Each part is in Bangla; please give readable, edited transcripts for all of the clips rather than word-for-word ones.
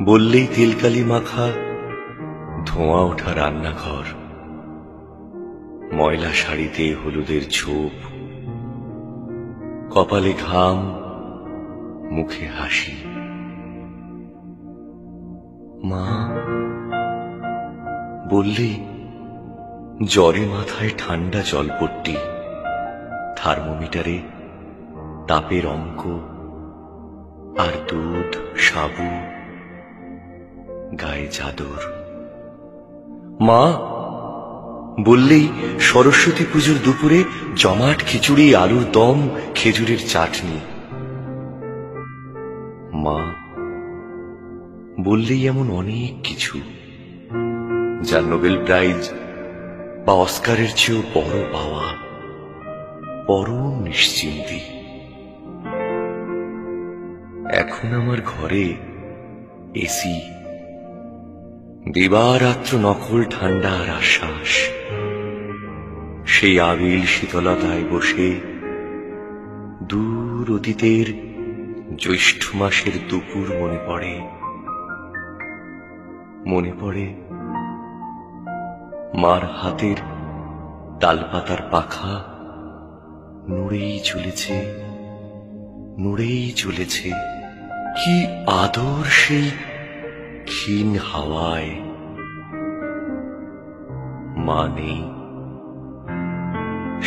বললেই তেলকালি মাখা ধোঁয়া ওঠা রান্নাঘর, ময়লা শাড়িতে হলুদের ছোপ, কপালে ঘাম, মুখে হাসি। মা বললেই জ্বরে মাথায় ঠান্ডা জলপট্টি, থার্মোমিটারে তাপের অঙ্ক, আর দুধ, সাবু, গায়ে চাদর। মা বললেই সরস্বতী পুজোর দুপুরে জমাট খিচুড়ি, আলুর দম, খেজুরের চাটনি। মা বললেই এমন অনেক কিছু যা নোবেল প্রাইজ বা অস্কারের চেয়েও বড় পাওয়া, পরম নিশ্চিন্তি। এখন আমার ঘরে এসি, দিবারাত্র নকল ঠান্ডা আর আশ্বাস। সেই আবিল শীতলতায় বসে দূর অতীতের জ্যৈষ্ঠ মাসের দুপুর মনে পড়ে। মনে পড়ে মার হাতের তালপাতার পাখা নড়েই চলেছে, নড়েই চলেছে। কি আদর সেই ক্ষীণ হাওয়ায়। মা নেই,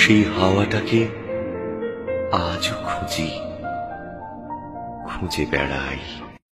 সেই হাওয়াটাকে আজও খুঁজি, খুঁজে বেড়াই।